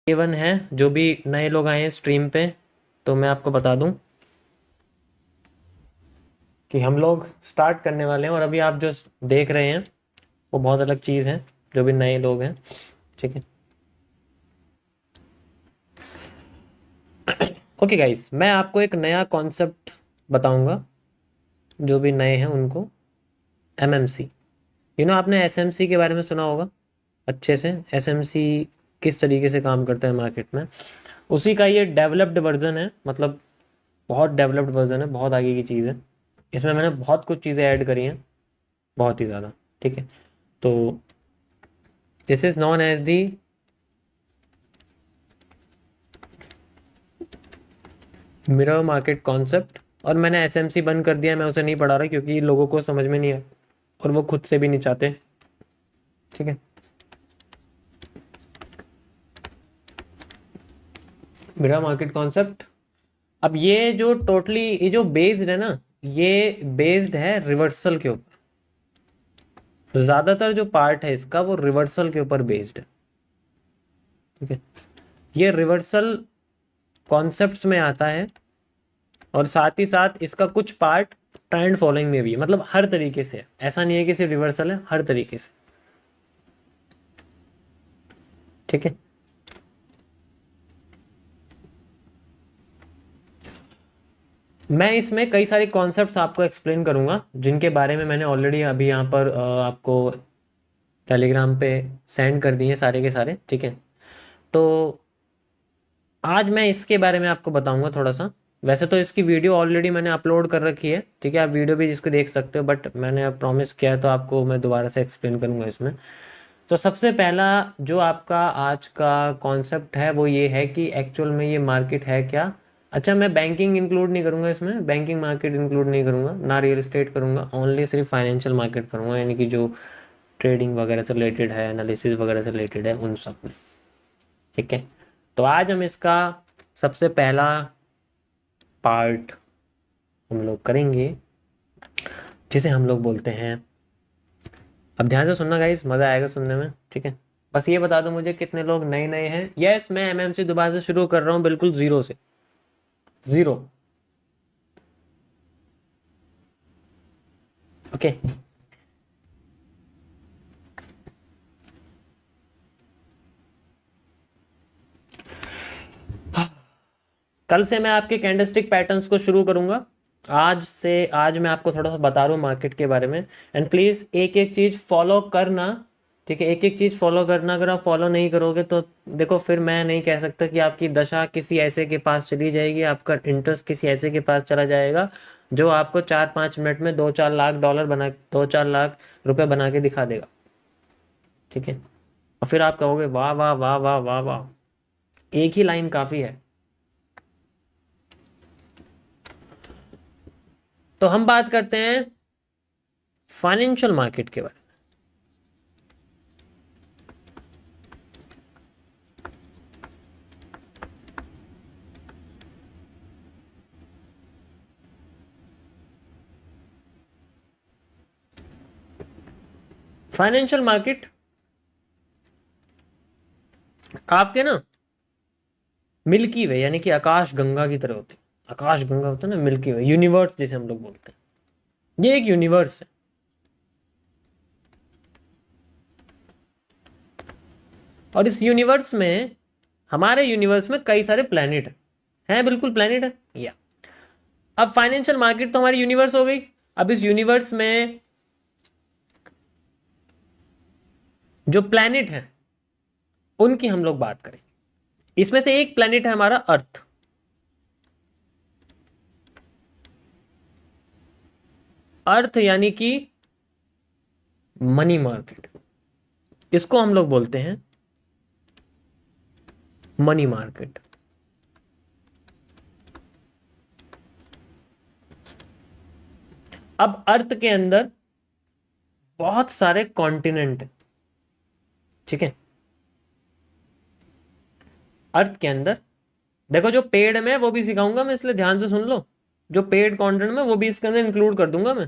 A1 है, जो भी नए लोग आए हैं स्ट्रीम पे तो मैं आपको बता दूं कि हम लोग स्टार्ट करने वाले हैं, और अभी आप जो देख रहे हैं वो बहुत अलग चीज़ है, जो भी नए लोग हैं। ठीक है, ओके गाइस, मैं आपको एक नया कॉन्सेप्ट बताऊंगा जो भी नए हैं उनको। एमएमसी, आपने एसएमसी के बारे में सुना होगा अच्छे से। एसएमसी किस तरीके से काम करता है मार्केट में, उसी का ये डेवलप्ड वर्जन है, मतलब बहुत डेवलप्ड वर्जन है, बहुत आगे की चीज़ है। इसमें मैंने बहुत कुछ चीज़ें ऐड करी हैं, बहुत ही ज़्यादा। ठीक है, तो this is known as the mirror market concept. और मैंने एसएमसी बंद कर दिया, मैं उसे नहीं पढ़ा रहा क्योंकि लोगों को समझ में नहीं आया और वो खुद से भी नहीं चाहते। ठीक है, मिरर मार्केट कॉन्सेप्ट। अब ये जो टोटली ये जो बेस्ड है ना, ये बेस्ड है रिवर्सल के ऊपर। ज़्यादातर जो पार्ट है इसका वो रिवर्सल के ऊपर बेस्ड है। ठीक है, ये रिवर्सल कॉन्सेप्ट्स में आता है, और साथ ही साथ इसका कुछ पार्ट ट्रेंड फॉलोइंग में भी है, मतलब हर तरीके से है। ऐसा नहीं है कि सिर्फ रिवर्सल है, हर तरीके से। ठीक है, मैं इसमें कई सारे कॉन्सेप्ट्स आपको एक्सप्लेन करूंगा, जिनके बारे में मैंने ऑलरेडी अभी यहाँ पर आपको टेलीग्राम पे सेंड कर दिए सारे के सारे। ठीक है, तो आज मैं इसके बारे में आपको बताऊंगा थोड़ा सा। वैसे तो इसकी वीडियो ऑलरेडी मैंने अपलोड कर रखी है, ठीक है, आप वीडियो भी जिसको देख सकते हो, बट मैंने अब प्रॉमिस किया है तो आपको मैं दोबारा से एक्सप्लेन करूंगा इसमें। तो सबसे पहला जो आपका आज का कॉन्सेप्ट है वो ये है कि एक्चुअल में ये मार्केट है क्या। अच्छा, मैं बैंकिंग इंक्लूड नहीं करूंगा इसमें, बैंकिंग मार्केट इंक्लूड नहीं करूंगा, ना रियल एस्टेट करूंगा, ओनली सिर्फ फाइनेंशियल मार्केट करूंगा, यानी कि जो ट्रेडिंग वगैरह से रिलेटेड है, एनालिसिस वगैरह से रिलेटेड है, उन सब में। ठीक है, तो आज हम इसका सबसे पहला पार्ट हम लोग करेंगे, जिसे हम लोग बोलते हैं, अब ध्यान से सुनना गाइस, मज़ा आएगा सुनने में। ठीक है, बस ये बता दो मुझे कितने लोग नए नए हैं। यस, मैं एमएमसी दोबारा से शुरू कर रहा हूँ, बिल्कुल जीरो से, जीरो। ओके, कल से मैं आपके कैंडलस्टिक पैटर्न्स को शुरू करूंगा। आज मैं आपको थोड़ा सा बता रहा हूँ मार्केट के बारे में, एंड प्लीज़ एक एक चीज़ फॉलो करना। ठीक है, एक एक चीज़ फॉलो करना, अगर आप फॉलो नहीं करोगे तो देखो फिर मैं नहीं कह सकता कि आपकी दशा किसी ऐसे के पास चली जाएगी, आपका इंटरेस्ट किसी ऐसे के पास चला जाएगा जो आपको 4-5 मिनट में 2-4 लाख डॉलर बना 2-4 लाख रुपए बना के दिखा देगा। ठीक है, और फिर आप कहोगे वाह वाह वाह वाह वाह वाह, एक ही लाइन काफ़ी है। तो हम बात करते हैं फाइनेंशियल मार्केट के बारे में। फाइनेंशियल मार्केट आपके ना मिल्की वे, यानी कि आकाश गंगा की तरह होती है। आकाश गंगा होता है ना, मिल्की वे, यूनिवर्स जिसे हम लोग बोलते हैं, ये एक यूनिवर्स है। और इस यूनिवर्स में, हमारे यूनिवर्स में कई सारे प्लैनेट हैं, बिल्कुल प्लैनेट है या। अब फाइनेंशियल मार्केट तो हमारी यूनिवर्स हो गई। अब इस यूनिवर्स में जो प्लैनेट हैं उनकी हम लोग बात करें। इसमें से एक प्लैनेट है हमारा अर्थ। अर्थ यानी कि मनी मार्केट, इसको हम लोग बोलते हैं मनी मार्केट। अब अर्थ के अंदर बहुत सारे कॉन्टिनेंट हैं। ठीक है, अर्थ के अंदर देखो, जो पेड़ में वो भी सिखाऊंगा मैं, इसलिए ध्यान से सुन लो। जो पेड़ कॉन्टिनेंट में वो भी इसके अंदर इंक्लूड कर दूंगा मैं।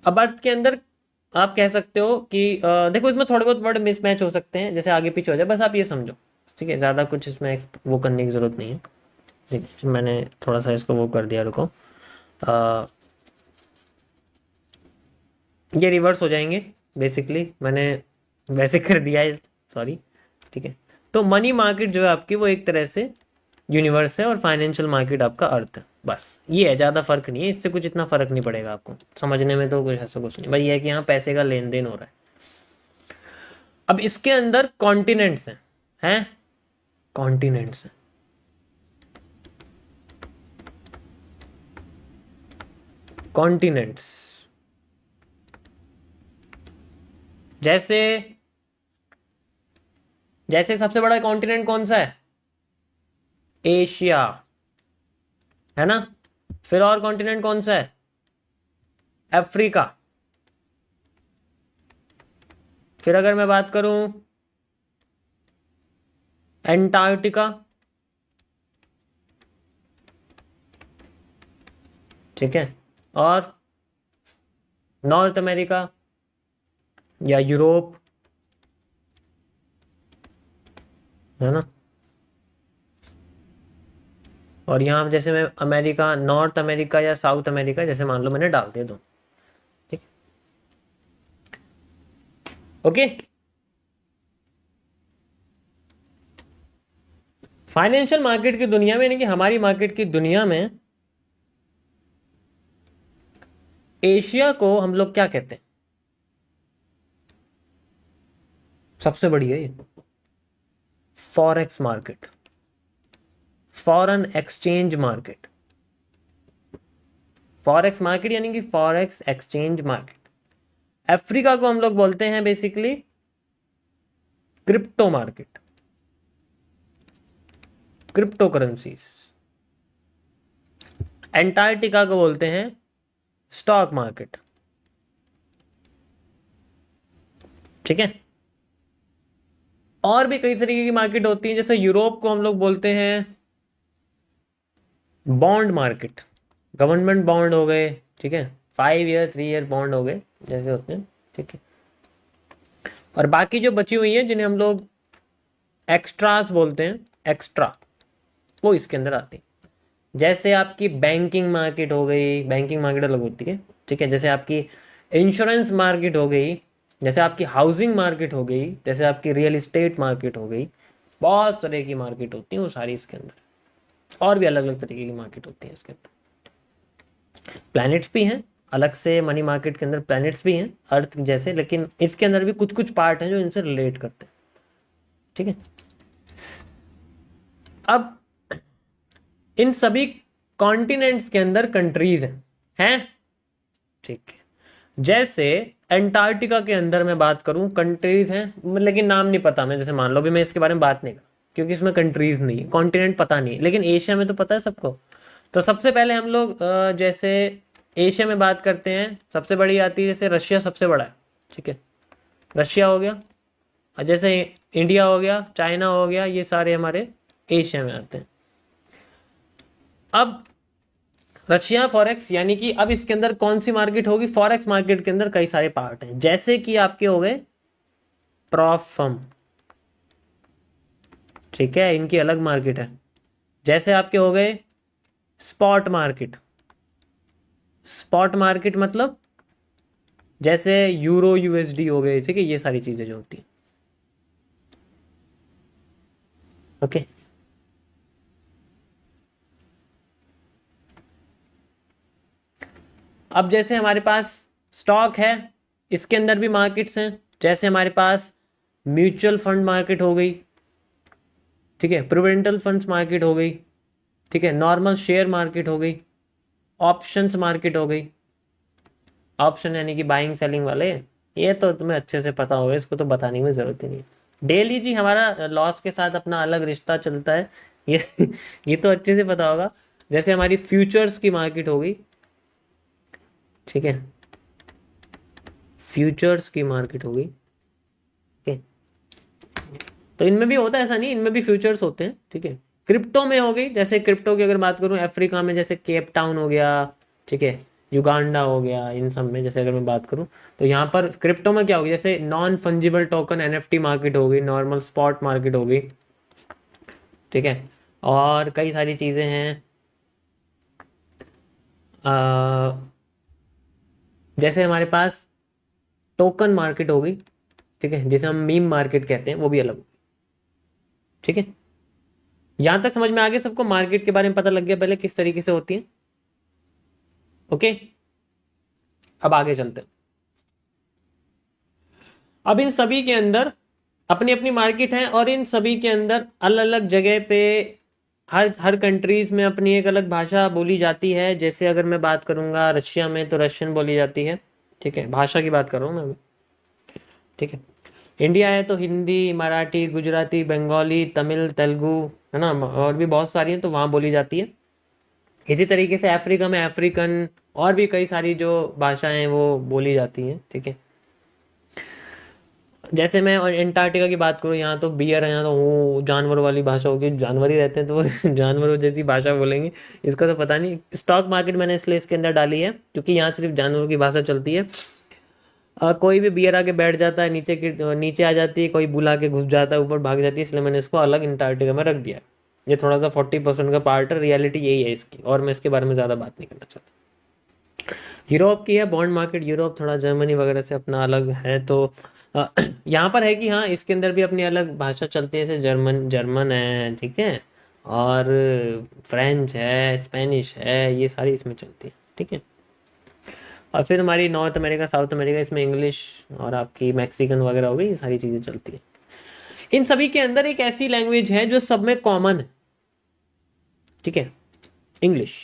अब अर्थ के अंदर आप कह सकते हो कि देखो इसमें थोड़े बहुत वर्ड मिसमैच हो सकते हैं, जैसे आगे पीछे हो जाए, बस आप ये समझो, ठीक है। ज़्यादा कुछ इसमें वो करने की ज़रूरत नहीं है। ठीक है, मैंने थोड़ा सा इसको वो कर दिया, रुको। ये रिवर्स हो जाएंगे बेसिकली, मैंने वैसे कर दिया है, सॉरी। ठीक है, तो मनी मार्केट जो है आपकी वो एक तरह से यूनिवर्स है, और फाइनेंशियल मार्केट आपका अर्थ है। बस ये है, ज़्यादा फर्क नहीं है, इससे कुछ इतना फर्क नहीं पड़ेगा आपको समझने में, तो कुछ ऐसा कुछ नहीं भाई, ये है कि यहाँ पैसे का लेन देन हो रहा है। अब इसके अंदर कॉन्टिनेंट्स हैं कॉन्टिनेंट्स हैं, कॉन्टिनेंट्स। जैसे जैसे सबसे बड़ा कॉन्टिनेंट कौन सा है? एशिया, है ना। फिर और कॉन्टिनेंट कौन सा है? अफ्रीका। फिर अगर मैं बात करूं एंटार्क्टिका, ठीक है, और नॉर्थ अमेरिका या यूरोप, है ना। और यहाँ जैसे मैं अमेरिका, नॉर्थ अमेरिका या साउथ अमेरिका जैसे मान लो मैंने डाल दिए दो, ठीक। ओके, फाइनेंशियल मार्केट की दुनिया में, यानी कि हमारी मार्केट की दुनिया में, एशिया को हम लोग क्या कहते हैं? सबसे बड़ी है ये forex market, foreign exchange market. Forex market यानी कि फॉरेक्स एक्सचेंज मार्केट। अफ्रीका को हम लोग बोलते हैं basically crypto market, crypto currencies. Antarctica को बोलते हैं स्टॉक मार्केट, ठीक है। और भी कई तरीके की मार्केट होती है, जैसे यूरोप को हम लोग बोलते हैं बॉन्ड मार्केट, गवर्नमेंट बॉन्ड हो गए, ठीक है, 5 ईयर 3 ईयर बॉन्ड हो गए जैसे होते हैं, ठीक है। और बाकी जो बची हुई है जिन्हें हम लोग एक्स्ट्रास बोलते हैं, एक्स्ट्रा, वो इसके अंदर आती है। जैसे आपकी बैंकिंग मार्केट हो गई, बैंकिंग मार्केट अलग होती है, ठीक है। जैसे आपकी इंश्योरेंस मार्केट हो गई, जैसे आपकी हाउसिंग मार्केट हो गई, जैसे आपकी रियल इस्टेट मार्केट हो गई, बहुत तरह की मार्केट होती है वो सारी इसके अंदर। और भी अलग अलग तरीके की मार्केट होती है इसके अंदर। प्लैनेट्स भी हैं अलग से, मनी मार्केट के अंदर प्लैनेट्स भी हैं अर्थ जैसे, लेकिन इसके अंदर भी कुछ कुछ पार्ट हैं जो इनसे रिलेट करते हैं, ठीक है। अब इन सभी कॉन्टिनेंट्स के अंदर कंट्रीज हैं, ठीक है। जैसे एंटार्क्टिका के अंदर मैं बात करूं, कंट्रीज हैं, लेकिन नाम नहीं पता मैं, जैसे मान लो भी मैं इसके बारे में बात नहीं कर, क्योंकि इसमें कंट्रीज नहीं है, कॉन्टिनेंट पता नहीं है। लेकिन एशिया में तो पता है सबको। तो सबसे पहले हम लोग जैसे एशिया में बात करते हैं, सबसे बड़ी आती है, जैसे रशिया सबसे बड़ा है, ठीक है, रशिया हो गया। और जैसे इंडिया हो गया, चाइना हो गया, ये सारे हमारे एशिया में आते हैं। अब रशिया फॉरेक्स, यानी कि अब इसके अंदर कौन सी मार्केट होगी? फॉरेक्स मार्केट के अंदर कई सारे पार्ट हैं, जैसे कि आपके हो गए प्रॉप फर्म, ठीक है, इनकी अलग मार्केट है। जैसे आपके हो गए स्पॉट मार्केट, स्पॉट मार्केट मतलब जैसे यूरो यूएसडी हो गए, ठीक है, ये सारी चीजें जो होती हैं, ओके। अब जैसे हमारे पास स्टॉक है, इसके अंदर भी मार्केट्स हैं। जैसे हमारे पास म्यूचुअल फंड मार्केट हो गई, ठीक है, प्रोविडेंटल फंड्स मार्केट हो गई, ठीक है, नॉर्मल शेयर मार्केट हो गई, ऑप्शंस मार्केट हो गई। ऑप्शन यानी कि बाइंग सेलिंग वाले, ये तो तुम्हें अच्छे से पता होगा, इसको तो बताने की जरूरत ही नहीं। डेली जी हमारा लॉस के साथ अपना अलग रिश्ता चलता है, ये ये तो अच्छे से पता होगा। जैसे हमारी फ्यूचर्स की मार्केट हो गई, ठीक है, फ्यूचर्स की मार्केट हो गई, ठीक है। तो इनमें भी होता है, ऐसा नहीं, इनमें भी फ्यूचर्स होते हैं, ठीक है। क्रिप्टो में हो गई, जैसे क्रिप्टो की अगर बात करूं, अफ्रीका में जैसे केप टाउन हो गया, ठीक है, युगांडा हो गया, इन सब में जैसे अगर मैं बात करूं तो यहाँ पर क्रिप्टो में क्या होगी, जैसे non fungible token NFT market हो गई, नॉर्मल स्पॉट मार्केट हो गई, ठीक है। और कई सारी चीज़ें हैं, अ, जैसे हमारे पास टोकन मार्केट हो गई, ठीक है, जिसे हम मीम मार्केट कहते हैं, वो भी अलग होगी, ठीक है। यहां तक समझ में आ गया सबको, मार्केट के बारे में पता लग गया पहले किस तरीके से होती है। ओके, अब आगे चलते हैं। अब इन सभी के अंदर अपनी अपनी मार्केट है, और इन सभी के अंदर अलग अलग जगह पे हर हर कंट्रीज में अपनी एक अलग भाषा बोली जाती है। जैसे अगर मैं बात करूंगा रशिया में तो रशियन बोली जाती है, ठीक है, भाषा की बात कर रहा हूँ मैं, ठीक है। इंडिया है तो हिंदी, मराठी, गुजराती, बंगाली, तमिल, तेलुगु, है ना, और भी बहुत सारी हैं तो वहाँ बोली जाती है। इसी तरीके से अफ्रीका में अफ्रीकन और भी कई सारी जो भाषाएं हैं वो बोली जाती हैं, ठीक है। जैसे मैं और अंटार्कटिका की बात करूँ, यहाँ तो बियर है, यहाँ तो वो जानवर वाली भाषा होगी, जानवर ही रहते हैं तो वो जानवरों जैसी भाषा बोलेंगे। इसका तो पता नहीं। स्टॉक मार्केट मैंने इसलिए इसके अंदर डाली है क्योंकि यहाँ सिर्फ जानवरों की भाषा चलती है। कोई भी बियर आके बैठ जाता है, नीचे आ जाती है, कोई बुला के घुस जाता है, ऊपर भाग जाती है, इसलिए मैंने इसको अलग अंटार्कटिका में रख दिया है। ये थोड़ा सा 40% का पार्ट है, रियलिटी यही है इसकी, और मैं इसके बारे में ज़्यादा बात नहीं करना चाहता। यूरोप की है बॉन्ड मार्केट, यूरोप थोड़ा जर्मनी वगैरह से अपना अलग है, तो यहाँ पर है कि हाँ इसके अंदर भी अपनी अलग भाषा चलती है, जैसे जर्मन जर्मन है, ठीक है, और फ्रेंच है, स्पेनिश है, ये सारी इसमें चलती है, ठीक है। और फिर हमारी नॉर्थ अमेरिका, साउथ अमेरिका, इसमें इंग्लिश और आपकी मैक्सिकन वगैरह हो गई, ये सारी चीज़ें चलती है। इन सभी के अंदर एक ऐसी लैंग्वेज है जो सब में कॉमन है, ठीक है, इंग्लिश।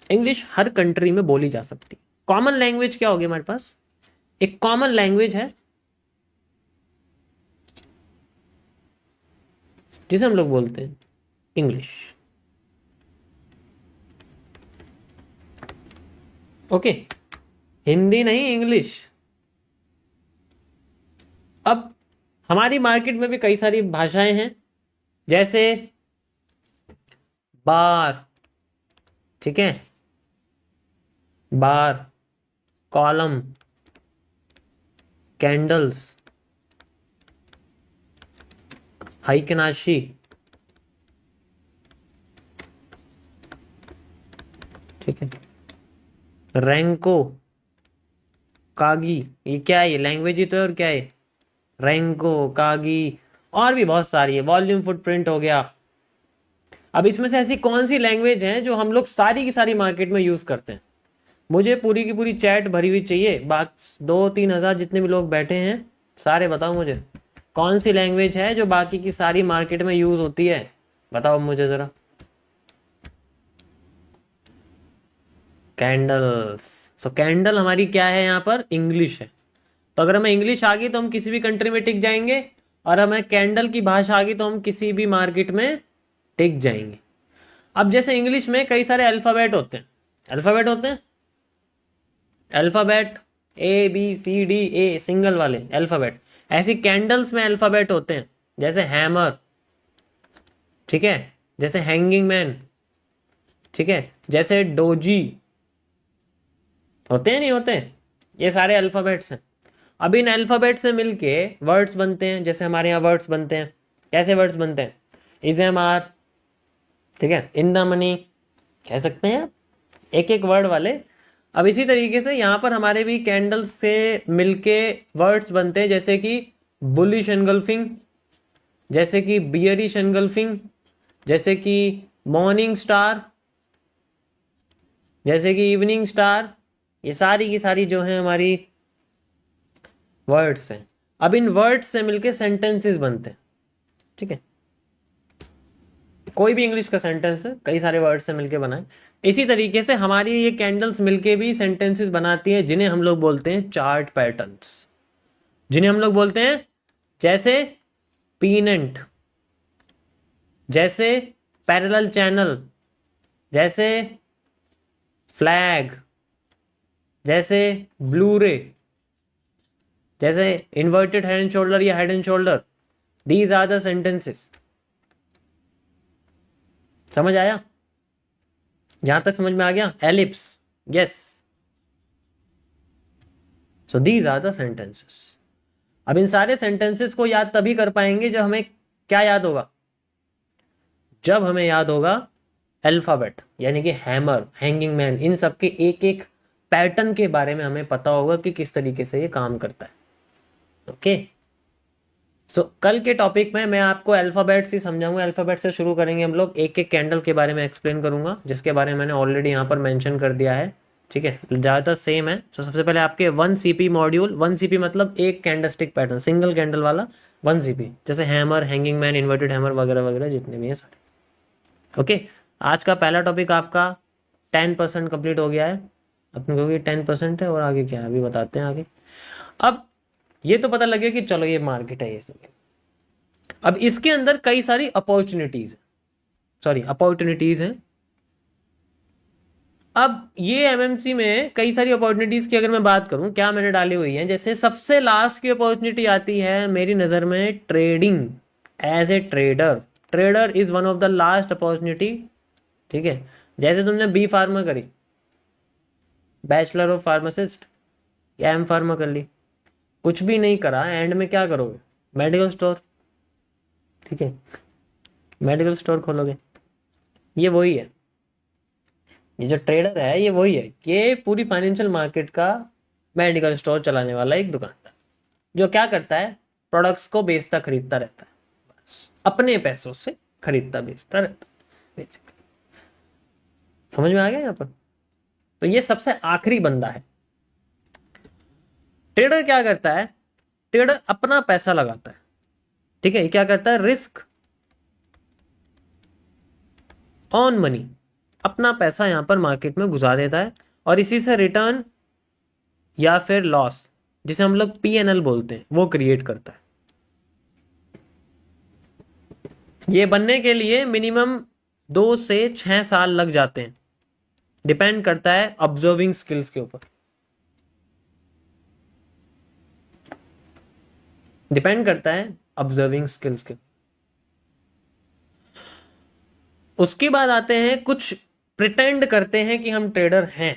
इंग्लिश हर कंट्री में बोली जा सकती है। कॉमन लैंग्वेज क्या होगी हमारे पास, एक कॉमन लैंग्वेज है जिसे हम लोग बोलते हैं इंग्लिश, ओके, हिंदी नहीं, इंग्लिश। अब हमारी मार्केट में भी कई सारी भाषाएं हैं, जैसे बार, ठीक है, बार, कॉलम, कैंडल्स, हाइकनाशी, ठीक है, रैंको, कागी। ये क्या है, ये लैंग्वेज ही तो है, और क्या है, रैंको, कागी, और भी बहुत सारी है, वॉल्यूम फुटप्रिंट हो गया। अब इसमें से ऐसी कौन सी लैंग्वेज है जो हम लोग सारी की सारी मार्केट में यूज करते हैं? मुझे पूरी की पूरी चैट भरी हुई चाहिए, 2-3 हज़ार जितने भी लोग बैठे हैं सारे बताओ मुझे, कौन सी लैंग्वेज है जो बाकी की सारी मार्केट में यूज होती है, बताओ मुझे जरा। कैंडल्स। सो कैंडल हमारी क्या है, यहाँ पर इंग्लिश है। तो अगर हमें इंग्लिश आ गई तो हम किसी भी कंट्री में टिक जाएंगे, और हमें कैंडल की भाषा आ गई तो हम किसी भी मार्केट में टिक जाएंगे। अब जैसे इंग्लिश में कई सारे अल्फ़ाबेट होते हैं, अल्फ़ाबेट होते हैं, अल्फ़ाबेट ABCD सिंगल वाले अल्फ़ाबेट। ऐसी कैंडल्स में अल्फ़ाबेट होते हैं, जैसे हैमर, ठीक है, जैसे हैंगिंग मैन, ठीक है, जैसे डोजी, होते हैं नहीं होते, ये सारे अल्फ़ाबेट्स हैं। अब इन अल्फ़ाबेट से मिलके वर्ड्स बनते हैं, जैसे हमारे यहाँ वर्ड्स बनते हैं, कैसे वर्ड्स बनते हैं, इज एम आर, ठीक है, इन द मनी, कह सकते हैं एक एक वर्ड वाले। अब इसी तरीके से यहाँ पर हमारे भी कैंडल्स से मिलके वर्ड्स बनते हैं, जैसे कि बुलिश एनगल्फिंग, जैसे कि बियरिश एनगल्फिंग, जैसे कि मॉर्निंग स्टार, जैसे कि इवनिंग स्टार। ये सारी की सारी जो है हमारी वर्ड्स हैं। अब इन वर्ड्स से मिलके सेंटेंसेस बनते हैं, ठीक है, कोई भी इंग्लिश का सेंटेंस है कई सारे वर्ड से मिलके बना है। इसी तरीके से हमारी ये कैंडल्स मिलके भी सेंटेंसेस बनाती हैं, जिन्हें हम लोग बोलते हैं चार्ट पैटर्न्स, जिन्हें हम लोग बोलते हैं जैसे पीनेंट, जैसे पैरेलल चैनल, जैसे फ्लैग, जैसे ब्लू रे, जैसे इन्वर्टेड हेड एंड शोल्डर या head and shoulder. These are the sentences. समझ आया? यहां तक समझ में आ गया? Ellipse, yes, so these are the sentences. अब इन सारे सेंटेंसेस को याद तभी कर पाएंगे जब हमें क्या याद होगा, जब हमें याद होगा अल्फाबेट, यानी कि हैमर, हैंगिंग मैन, इन सब के एक एक पैटर्न के बारे में हमें पता होगा कि किस तरीके से ये काम करता है। ओके, सो कल के टॉपिक में मैं आपको अल्फाबेट से समझाऊंगा। अल्फाबेट से शुरू करेंगे हम लोग, एक एक कैंडल के बारे में एक्सप्लेन करूंगा, जिसके बारे में मैंने ऑलरेडी यहाँ पर मेंशन कर दिया है। ठीक है, ज़्यादातर सेम है। तो सबसे पहले आपके 1 CP मॉड्यूल, 1 CP मतलब एक कैंडलस्टिक पैटर्न, सिंगल कैंडल वाला 1 CP, जैसे hammer, hanging man, inverted hammer वगैरह वगैरह जितने भी हैं सारे। ओके, आज का पहला टॉपिक आपका 10% कंप्लीट हो गया है। अपने को 10% है, और आगे क्या है अभी बताते हैं आगे। अब ये तो पता लगे कि चलो ये मार्केट है ये सब। अब इसके अंदर कई सारी अपॉर्चुनिटीज हैं। अब ये एमएमसी में कई सारी अपॉर्चुनिटीज की अगर मैं बात करूं, क्या मैंने डाली हुई है, जैसे सबसे लास्ट की अपॉर्चुनिटी आती है मेरी नजर में trading. As a trader, trader is one of the last opportunity. ठीक है, जैसे तुमने बी फार्मा करी, बैचलर ऑफ फार्मासिस्ट या एम फार्मा कर ली, कुछ भी नहीं करा, एंड में क्या करोगे, मेडिकल स्टोर। ठीक है, मेडिकल स्टोर खोलोगे। ये वही है, ये जो ट्रेडर है ये वही है, ये पूरी फाइनेंशियल मार्केट का मेडिकल स्टोर चलाने वाला एक दुकानदार, जो क्या करता है, प्रोडक्ट्स को बेचता खरीदता रहता है, बस अपने पैसों से खरीदता बेचता रहता है। समझ में आ गया यहाँ पर। तो ये सबसे आखिरी बंदा है। ट्रेडर क्या करता है, ट्रेडर अपना पैसा लगाता है। ठीक है, ये क्या करता है, रिस्क ऑन मनी, अपना पैसा यहां पर मार्केट में घुसा देता है, और इसी से रिटर्न या फिर लॉस, जिसे हम लोग PNL बोलते हैं, वो क्रिएट करता है। ये बनने के लिए मिनिमम 2 से 6 साल लग जाते हैं, डिपेंड करता है ऑब्जर्विंग स्किल्स के ऊपर, डिपेंड करता है ऑब्जर्विंग स्किल्स के। उसके बाद आते हैं कुछ प्रिटेंड करते हैं कि हम ट्रेडर हैं,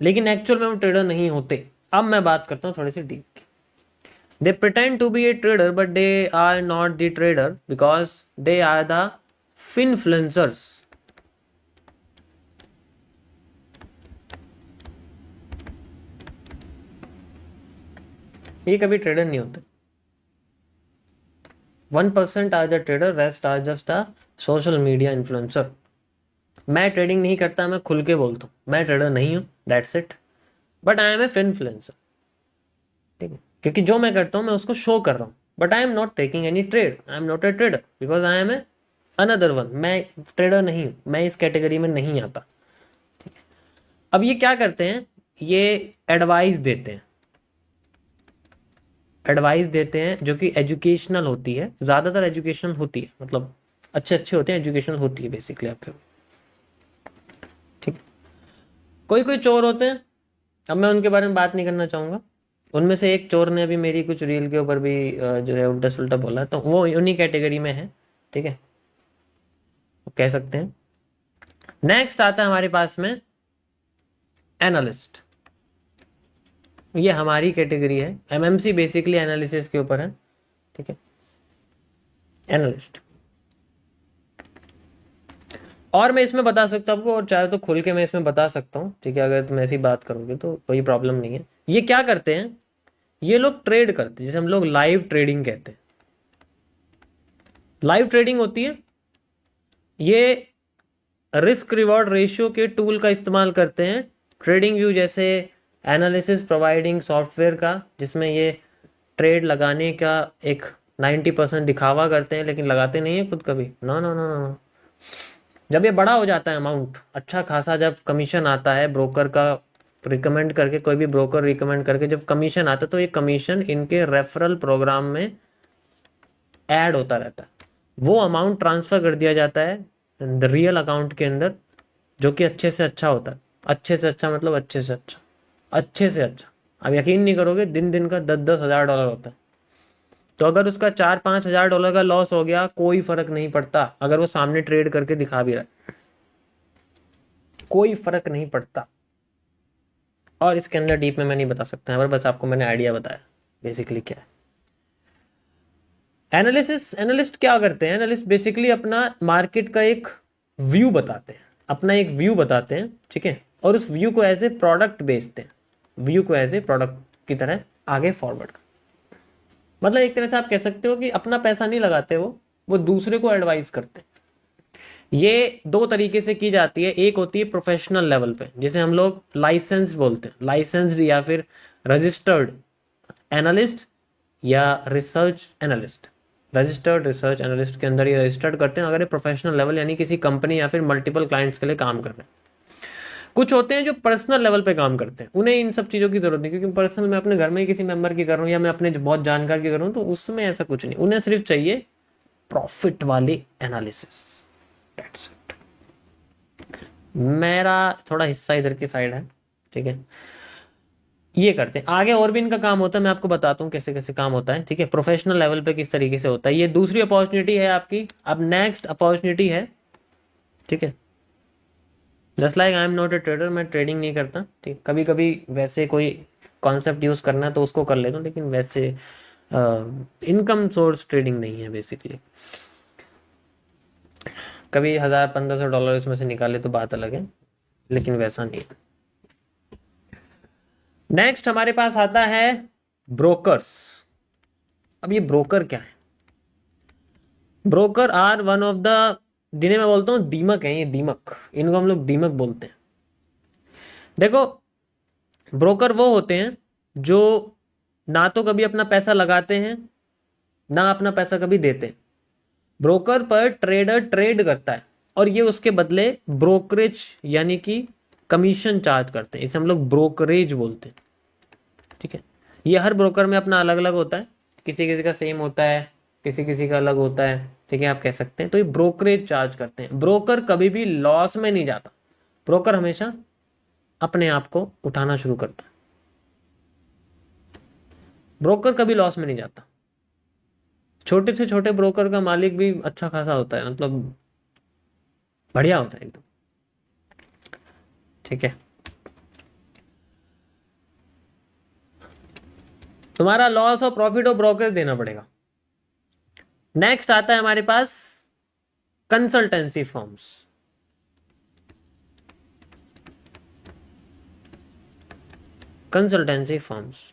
लेकिन एक्चुअल में हम ट्रेडर नहीं होते। अब मैं बात करता हूं थोड़ी सी डीप की। They pretend to be a trader but they are not the trader because they are the finfluencers. ये कभी ट्रेडर नहीं होते। 1% are the trader, rest are just a social media influencer. मैं ट्रेडिंग नहीं करता, मैं खुल के बोलता हूँ मैं ट्रेडर नहीं हूँ, that's it, but I am a influencer. ठीक है, क्योंकि जो मैं करता हूँ मैं उसको शो कर रहा हूँ, but I am not taking any trade, I am not a trader because I am a another one. मैं ट्रेडर नहीं हूँ, मैं इस कैटेगरी में नहीं आता। ठीक है, अब ये क्या करते हैं, ये एडवाइस देते हैं, एडवाइस देते हैं जो कि एजुकेशनल होती है, ज़्यादातर एजुकेशनल होती है, मतलब अच्छे अच्छे होते हैं, एजुकेशनल होती है बेसिकली आपके। ठीक, कोई कोई चोर होते हैं, अब मैं उनके बारे में बात नहीं करना चाहूँगा। उनमें से एक चोर ने अभी मेरी कुछ रील के ऊपर भी जो है उल्टा सुल्टा बोला, तो वो उन्हीं कैटेगरी में है। ठीक है, कह सकते हैं। नेक्स्ट आता है हमारे पास में एनालिस्ट। ये हमारी कैटेगरी है, एमएमसी बेसिकली एनालिसिस के ऊपर है। ठीक है, एनालिस्ट। और मैं इसमें बता सकता हूँ आपको, और चाहे तो खुल के मैं इसमें बता सकता हूँ। ठीक है, अगर तुम ऐसी बात करोगे तो कोई प्रॉब्लम नहीं है। ये क्या करते हैं, ये लोग ट्रेड करते हैं, जिसे हम लोग लाइव ट्रेडिंग कहते हैं। लाइव ट्रेडिंग होती है, ये रिस्क रिवॉर्ड रेशियो के टूल का इस्तेमाल करते हैं, ट्रेडिंग व्यू जैसे एनालिसिस प्रोवाइडिंग सॉफ्टवेयर का, जिसमें ये ट्रेड लगाने का एक 90% दिखावा करते हैं, लेकिन लगाते नहीं है खुद कभी। No no no no. जब ये बड़ा हो जाता है अमाउंट अच्छा खासा, जब कमीशन आता है ब्रोकर का, रिकमेंड करके, कोई भी ब्रोकर रिकमेंड करके जब कमीशन आता है, तो ये कमीशन इनके रेफरल प्रोग्राम में ऐड होता रहता है। वो अमाउंट ट्रांसफ़र कर दिया जाता है रियल अकाउंट के अंदर, जो कि अच्छे से अच्छा होता है। अच्छे से अच्छा मतलब अच्छे से अच्छा, अच्छे से अच्छा। अब यकीन नहीं करोगे, दिन दिन का 10-10 हज़ार डॉलर होता है। तो अगर उसका 4-5 हज़ार डॉलर का लॉस हो गया, कोई फर्क नहीं पड़ता, अगर वो सामने ट्रेड करके दिखा भी रहा है, कोई फर्क नहीं पड़ता। और इसके अंदर डीप में मैं नहीं बता सकता, पर बस आपको मैंने आइडिया बताया बेसिकली क्या है। एनालिस्ट क्या करते हैं? एनालिस्ट बेसिकली अपना मार्केट का एक व्यू बताते हैं, अपना एक व्यू बताते हैं, ठीक है, और उस व्यू को एज ए प्रोडक्ट बेचते हैं, व्यू को एज ए प्रोडक्ट की तरह आगे फॉरवर्ड। मतलब एक तरह से आप कह सकते हो कि अपना पैसा नहीं लगाते वो दूसरे को एडवाइस करते हैं। ये दो तरीके से की जाती है। एक होती है प्रोफेशनल लेवल पे, जिसे हम लोग लाइसेंस बोलते हैं, लाइसेंस्ड या फिर रजिस्टर्ड एनालिस्ट या research analyst. Registered research analyst के अंदर ये रजिस्टर्ड करते हैं अगर ये प्रोफेशनल लेवल यानी किसी कंपनी या फिर मल्टीपल क्लाइंट्स के लिए काम कर रहे हैं। कुछ होते हैं जो पर्सनल लेवल पे काम करते हैं, उन्हें इन सब चीज़ों की जरूरत नहीं, क्योंकि पर्सनल मैं अपने घर में ही किसी मेंबर की कर रहा हूँ या मैं अपने बहुत जानकार की कर रहा हूँ, तो उसमें ऐसा कुछ नहीं। उन्हें सिर्फ चाहिए प्रॉफिट वाली एनालिसिस। That's it. मेरा थोड़ा हिस्सा इधर की साइड है, ठीक है, ये करते हैं। आगे और भी इनका काम होता है, मैं आपको बताता हूँ कैसे कैसे काम होता है, ठीक है, प्रोफेशनल लेवल पे किस तरीके से होता है। ये दूसरी अपॉर्चुनिटी है आपकी। अब नेक्स्ट अपॉर्चुनिटी है, ठीक है, just like I am not a trader, मैं ट्रेडिंग नहीं करता, ठीक, कभी कभी वैसे कोई कॉन्सेप्ट यूज करना है तो उसको कर लेता हूँ, लेकिन वैसे इनकम सोर्स ट्रेडिंग नहीं है बेसिकली। कभी 1000-1500 डॉलर इसमें से निकाले तो बात अलग है, लेकिन वैसा नहीं है। नेक्स्ट हमारे पास आता है ब्रोकर्स। अब ये ब्रोकर क्या है? Broker are one of the, जिन्हें मैं बोलता हूं दीमक है, ये दीमक, इनको हम लोग दीमक बोलते हैं। देखो, ब्रोकर वो होते हैं जो ना तो कभी अपना पैसा लगाते हैं ना अपना पैसा कभी देते हैं। ब्रोकर पर ट्रेडर ट्रेड करता है और ये उसके बदले ब्रोकरेज यानी कि कमीशन चार्ज करते हैं, इसे हम लोग ब्रोकरेज बोलते हैं, ठीक है। ये हर ब्रोकर में अपना अलग अलग होता है, किसी किसी का सेम होता है, किसी किसी का अलग होता है, ठीक है, आप कह सकते हैं। तो ये ब्रोकरेज चार्ज करते हैं। ब्रोकर कभी भी लॉस में नहीं जाता, ब्रोकर हमेशा अपने आप को उठाना शुरू करता है। ब्रोकर कभी लॉस में नहीं जाता। छोटे से छोटे ब्रोकर का मालिक भी अच्छा खासा होता है, मतलब बढ़िया होता है एकदम, ठीक है। तुम्हारा लॉस और प्रॉफिट और ब्रोकर देना पड़ेगा। नेक्स्ट आता है हमारे पास कंसल्टेंसी फर्म्स। कंसल्टेंसी फर्म्स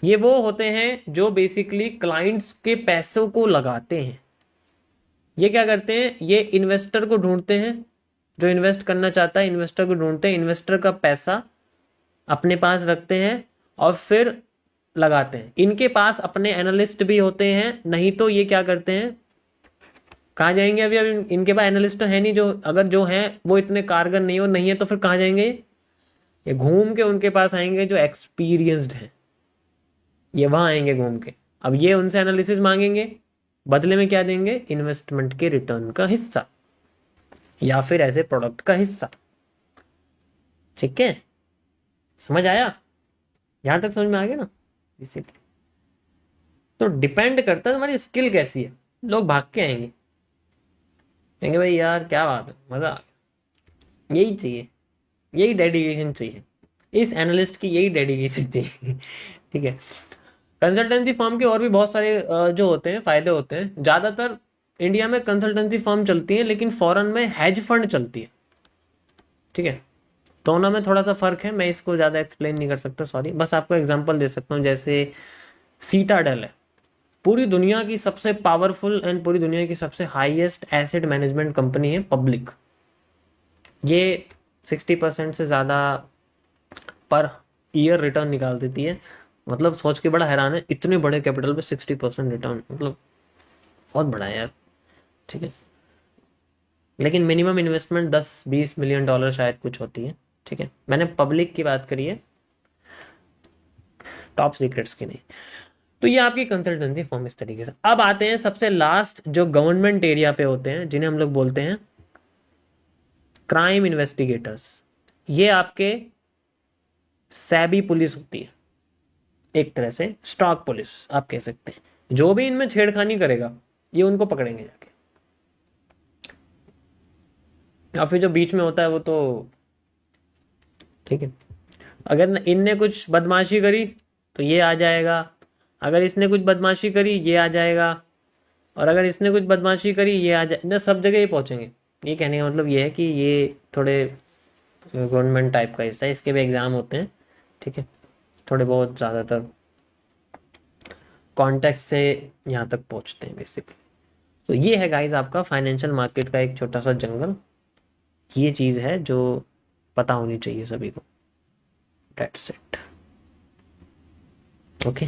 ये वो होते हैं जो बेसिकली क्लाइंट्स के पैसों को लगाते हैं। ये क्या करते हैं? ये इन्वेस्टर को ढूंढते हैं, जो इन्वेस्ट करना चाहता है इन्वेस्टर को ढूंढते हैं, इन्वेस्टर का पैसा अपने पास रखते हैं और फिर लगाते हैं। इनके पास अपने एनालिस्ट भी होते हैं, नहीं तो ये क्या करते हैं, कहाँ जाएंगे? अभी अभी इनके पास एनालिस्ट तो है नहीं, जो अगर जो है वो इतने कारगर नहीं हो, नहीं है तो फिर कहाँ जाएंगे? ये घूम के उनके पास आएंगे जो एक्सपीरियंस्ड है, ये वहां आएंगे घूम के। अब ये उनसे एनालिसिस मांगेंगे, बदले में क्या देंगे? इन्वेस्टमेंट के रिटर्न का हिस्सा या फिर ऐसे प्रोडक्ट का हिस्सा, ठीक है। समझ आया? यहां तक समझ में आ गया ना? इसीलिए तो डिपेंड करता है तुम्हारी स्किल कैसी है। लोग भाग के आएंगे, कहेंगे भाई यार क्या बात है, मजा आ गया। यही चाहिए, यही डेडिकेशन चाहिए, इस एनालिस्ट की यही डेडिकेशन चाहिए ठीक है। कंसल्टेंसी फर्म के और भी बहुत सारे जो होते हैं फायदे होते हैं। ज़्यादातर इंडिया में कंसल्टेंसी फर्म चलती है, लेकिन फॉरेन में हेज फंड चलती है, ठीक है। दोनों में थोड़ा सा फर्क है, मैं इसको ज़्यादा एक्सप्लेन नहीं कर सकता, सॉरी, बस आपको एग्जांपल दे सकता हूँ। जैसे सीटाडेल है, पूरी दुनिया की सबसे पावरफुल एंड पूरी दुनिया की सबसे हाईएस्ट एसेट मैनेजमेंट कंपनी है पब्लिक। ये 60% से ज़्यादा पर ईयर रिटर्न निकाल देती है। मतलब सोच के बड़ा हैरान है, इतने बड़े कैपिटल पे 60% रिटर्न, मतलब बहुत बड़ा है यार, ठीक है। लेकिन मिनिमम इन्वेस्टमेंट 10-20 मिलियन डॉलर शायद कुछ होती है, ठीक है। मैंने पब्लिक की बात करी है, टॉप सीक्रेट्स की नहीं। तो ये आपकी कंसल्टेंसी फर्म इस तरीके से। अब आते हैं सबसे लास्ट, जो गवर्नमेंट एरिया पे होते हैं, जिन्हें हम लोग बोलते हैं क्राइम इन्वेस्टिगेटर्स। ये आपके सैबी पुलिस होती है, एक तरह से स्टॉक पुलिस आप कह सकते हैं। जो भी इनमें छेड़खानी करेगा ये उनको पकड़ेंगे जाके, या फिर जो बीच में होता है वो तो ठीक है। अगर इनने कुछ बदमाशी करी तो ये आ जाएगा, अगर इसने कुछ बदमाशी करी ये आ जाएगा, और अगर इसने कुछ बदमाशी करी ये आ जाए ना, सब जगह ये पहुंचेंगे। ये कहने का मतलब ये है कि ये थोड़े गवर्नमेंट टाइप का हिस्सा है, इसके भी एग्ज़ाम होते हैं, ठीक है, थोड़े बहुत ज़्यादातर कॉन्टेक्स्ट से यहाँ तक पहुँचते हैं बेसिकली। तो ये है गाइस आपका फाइनेंशियल मार्केट का एक छोटा सा जंगल। ये चीज़ है जो पता होनी चाहिए सभी को। That's it. ओके,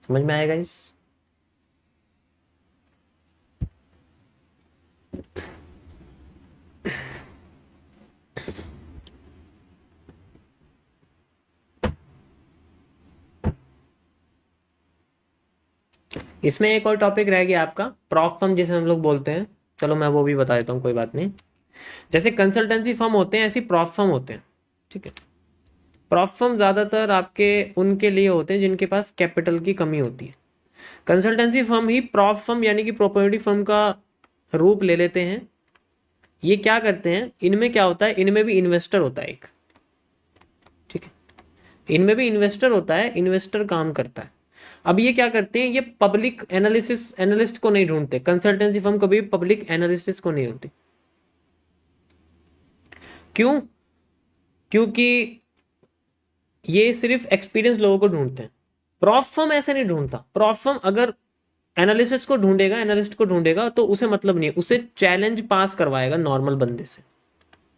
समझ में आएगा इस। इसमें एक और टॉपिक रह गया आपका प्रॉफ फर्म जिसे हम लोग बोलते हैं। चलो मैं वो भी बता देता हूँ, कोई बात नहीं। जैसे कंसल्टेंसी फर्म होते हैं ऐसी प्रॉफ फर्म होते हैं, ठीक है। प्रॉफ फर्म ज़्यादातर आपके उनके लिए होते हैं जिनके पास कैपिटल की कमी होती है। कंसल्टेंसी फर्म ही प्रॉफ फर्म यानी कि प्रोपर्टी फर्म का रूप ले लेते हैं। ये क्या करते हैं, इनमें क्या होता है, इनमें भी इन्वेस्टर होता है एक, ठीक है, इनमें भी इन्वेस्टर होता है, इन्वेस्टर काम करता है। अब ये क्या करते हैं, ये पब्लिक एनालिसिस एनालिस्ट को नहीं ढूंढते। कंसल्टेंसी फर्म कभी पब्लिक एनालिसिस को नहीं ढूंढती। क्यों? क्योंकि ये सिर्फ एक्सपीरियंस लोगों को ढूंढते हैं। प्रॉफ फर्म ऐसे नहीं ढूंढता। प्रॉफ फर्म अगर एनालिसिस को ढूंढेगा, एनालिस्ट को ढूंढेगा, तो उसे मतलब नहीं है, उसे चैलेंज पास करवाएगा नॉर्मल बंदे से।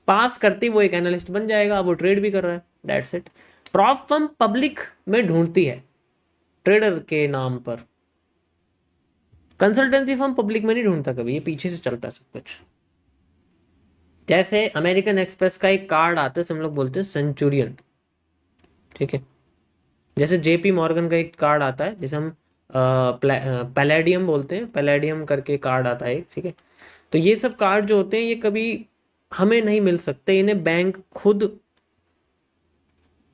पास करते वो एक एनालिस्ट बन जाएगा, वो ट्रेड भी कर रहा है, that's it. Prof firm public में ढूंढती है ट्रेडर के नाम पर। कंसल्टेंसी फर्म पब्लिक में नहीं ढूंढता कभी, ये पीछे से चलता है सब कुछ। जैसे अमेरिकन एक्सप्रेस का एक कार्ड आता है, हम लोग बोलते हैं सेंचुरियन, ठीक है। जैसे जेपी मॉर्गन का एक कार्ड आता है जिसे हम पैलेडियम बोलते हैं, पैलेडियम करके कार्ड आता है, ठीक है। तो ये सब कार्ड जो होते हैं ये कभी हमें नहीं मिल सकते, इन्हें बैंक खुद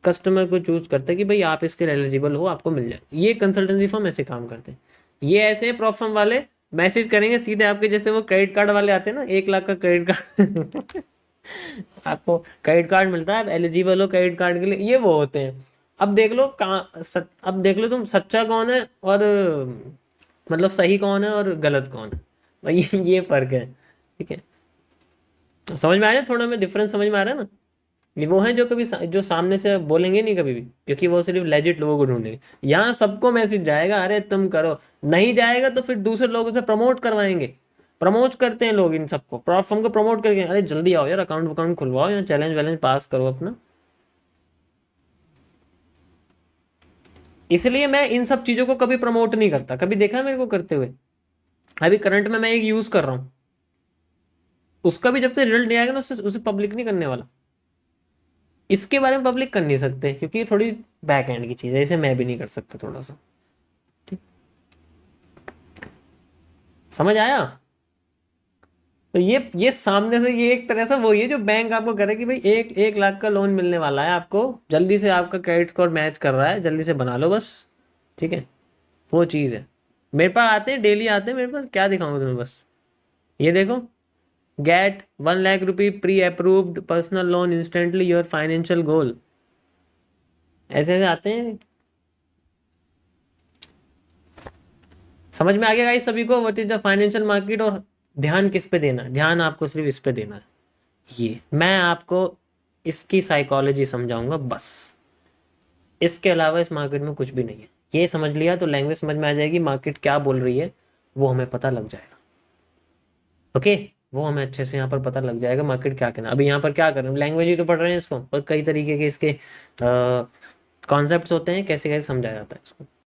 कस्टमर को चूज करता है कि भाई आप इसके एलिजिबल हो, आपको मिल जाए। ये कंसल्टेंसी फर्म ऐसे काम करते हैं। ये ऐसे प्रॉफ फर्म वाले मैसेज करेंगे सीधे आपके, जैसे वो क्रेडिट कार्ड वाले आते हैं ना, 1 लाख का क्रेडिट कार्ड आपको क्रेडिट कार्ड मिलता है, आप एलिजिबल हो क्रेडिट कार्ड के लिए, ये वो होते हैं। अब देख लो अब देख लो तुम सच्चा कौन है और मतलब सही कौन है और गलत कौन है, भाई ये फर्क है, ठीक है। समझ में आ रहा है थोड़ा, में डिफरेंस समझ में आ रहा है ना। ये वो है जो कभी जो सामने से बोलेंगे नहीं कभी भी, क्योंकि वो सिर्फ लेजिट लोगों को ढूंढेंगे। यहाँ सबको मैसेज जाएगा, अरे तुम करो, नहीं जाएगा तो फिर दूसरे लोगों से प्रमोट करवाएंगे। प्रमोट करते हैं लोग इन सबको, प्लेटफॉर्म को प्रमोट करके, अरे जल्दी आओ यार, अकाउंट वकाउंट खुलवाओ या चैलेंज वैलेंज पास करो अपना। इसलिए मैं इन सब चीजों को कभी प्रमोट नहीं करता। कभी देखा है मेरे को करते हुए? अभी करंट में मैं एक यूज कर रहा हूं, उसका भी जब तक रिजल्ट नहीं आएगा ना उसे पब्लिक नहीं करने वाला। इसके बारे में पब्लिक कर नहीं सकते क्योंकि ये थोड़ी बैक एंड की चीज़ है, इसे मैं भी नहीं कर सकता थोड़ा सा, ठीक। समझ आया? तो ये सामने से ये एक तरह से वही है जो बैंक आपको करे कि भाई 1 लाख का लोन मिलने वाला है आपको, जल्दी से आपका क्रेडिट स्कोर मैच कर रहा है, जल्दी से बना लो बस, ठीक है। वो चीज़ है। मेरे पास आते हैं, डेली आते हैं मेरे पास, क्या दिखाऊंगा तुम्हें, बस ये देखो, get 1 lakh rupee pre approved personal loan instantly your financial goal, ऐसे ऐसे आते हैं। समझ में आ गया गाइस सभी को what is the financial market, और ध्यान किस पे देना है? ध्यान आपको सिर्फ इस पे देना है। ये मैं आपको इसकी साइकोलॉजी समझाऊंगा बस, इसके अलावा इस मार्केट में कुछ भी नहीं है। ये समझ लिया तो लैंग्वेज समझ में आ जाएगी, मार्केट क्या बोल रही है वो हमें पता लग जाएगा। ओके, वो हमें अच्छे से यहाँ पर पता लग जाएगा मार्केट क्या कहना। अभी यहाँ पर क्या कर रहे हैं, लैंग्वेज ही तो पढ़ रहे हैं इसको, और कई तरीके के इसके कॉन्सेप्ट्स होते हैं, कैसे कैसे समझाया जाता है इसको।